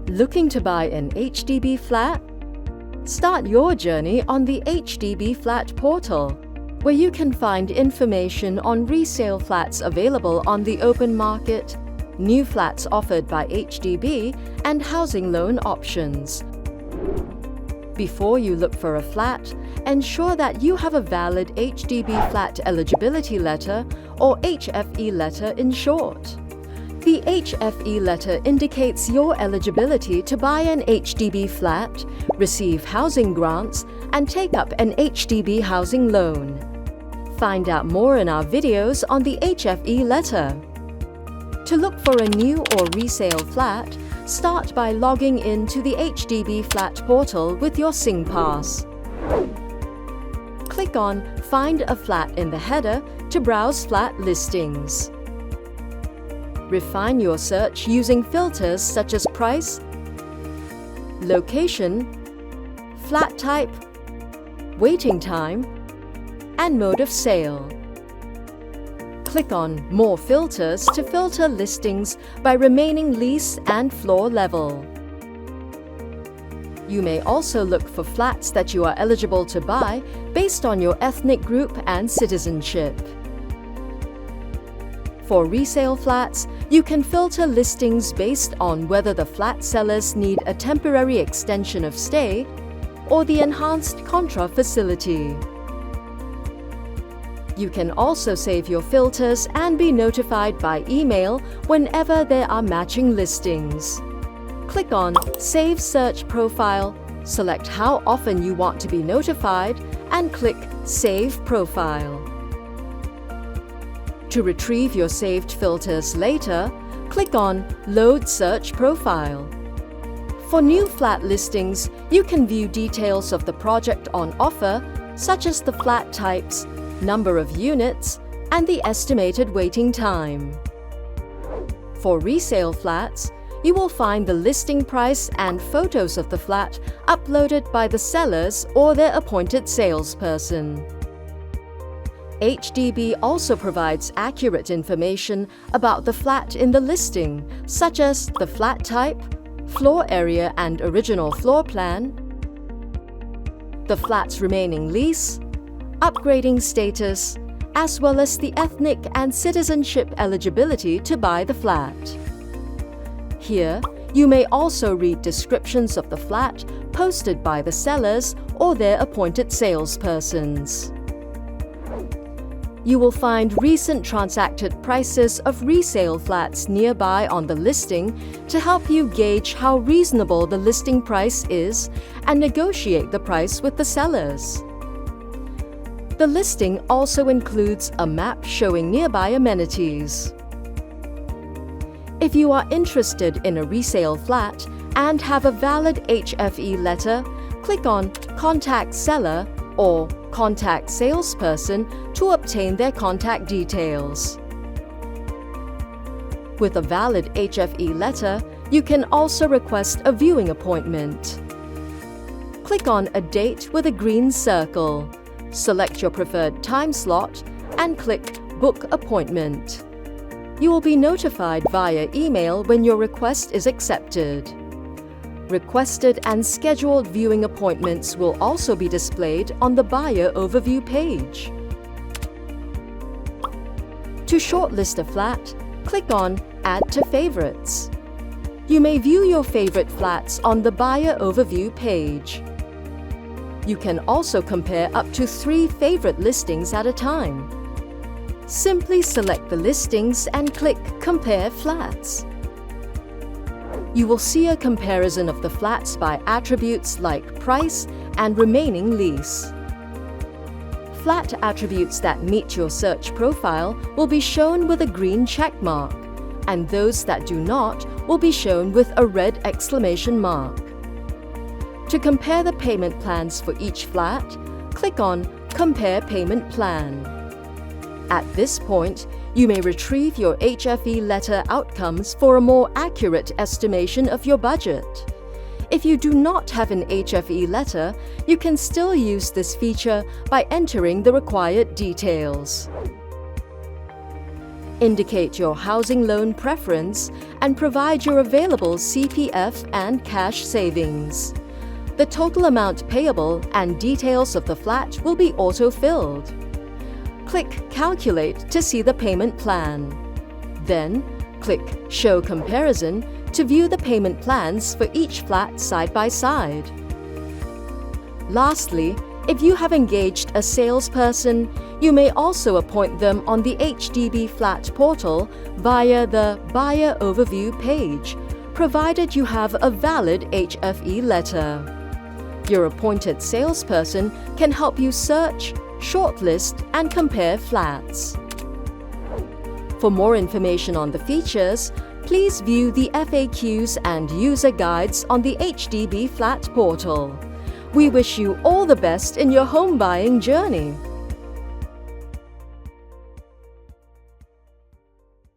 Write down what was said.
Looking to buy an HDB flat? Start your journey on the HDB Flat Portal, where you can find information on resale flats available on the open market, new flats offered by HDB, and housing loan options. Before you look for a flat, ensure that you have a valid HDB Flat Eligibility Letter, or HFE letter in short. The HFE letter indicates your eligibility to buy an HDB flat, receive housing grants, and take up an HDB housing loan. Find out more in our videos on the HFE letter. To look for a new or resale flat, start by logging in to the HDB Flat Portal with your SingPass. Click on Find a Flat in the header to browse flat listings. Refine your search using filters such as price, location, flat type, waiting time, and mode of sale. Click on More Filters to filter listings by remaining lease and floor level. You may also look for flats that you are eligible to buy based on your ethnic group and citizenship. For resale flats, you can filter listings based on whether the flat sellers need a temporary extension of stay or the enhanced contra facility. You can also save your filters and be notified by email whenever there are matching listings. Click on Save Search Profile, select how often you want to be notified, and click Save Profile. To retrieve your saved filters later, click on Load Search Profile. For new flat listings, you can view details of the project on offer, such as the flat types, number of units, and the estimated waiting time. For resale flats, you will find the listing price and photos of the flat uploaded by the sellers or their appointed salesperson. HDB also provides accurate information about the flat in the listing, such as the flat type, floor area and original floor plan, the flat's remaining lease, upgrading status, as well as the ethnic and citizenship eligibility to buy the flat. Here, you may also read descriptions of the flat posted by the sellers or their appointed salespersons. You will find recent transacted prices of resale flats nearby on the listing to help you gauge how reasonable the listing price is and negotiate the price with the sellers. The listing also includes a map showing nearby amenities. If you are interested in a resale flat and have a valid HFE letter, click on Contact Seller or Contact Salesperson to obtain their contact details. With a valid HFE letter, you can also request a viewing appointment. Click on a date with a green circle, select your preferred time slot, and click Book Appointment. You will be notified via email when your request is accepted. Requested and scheduled viewing appointments will also be displayed on the buyer overview page. To shortlist a flat, click on Add to Favorites. You may view your favorite flats on the buyer overview page. You can also compare up to 3 favorite listings at a time. Simply select the listings and click Compare Flats. You will see a comparison of the flats by attributes like price and remaining lease. Flat attributes that meet your search profile will be shown with a green check mark, and those that do not will be shown with a red exclamation mark. To compare the payment plans for each flat, click on Compare Payment Plan. At this point, you may retrieve your HFE letter outcomes for a more accurate estimation of your budget. If you do not have an HFE letter, you can still use this feature by entering the required details. Indicate your housing loan preference and provide your available CPF and cash savings. The total amount payable and details of the flat will be auto-filled. Click Calculate to see the payment plan. Then, click Show Comparison to view the payment plans for each flat side by side. Lastly, if you have engaged a salesperson, you may also appoint them on the HDB Flat Portal via the Buyer Overview page, provided you have a valid HFE letter. Your appointed salesperson can help you search, shortlist, and compare flats. For more information on the features, please view the FAQs and user guides on the HDB Flat Portal. We wish you all the best in your home buying journey.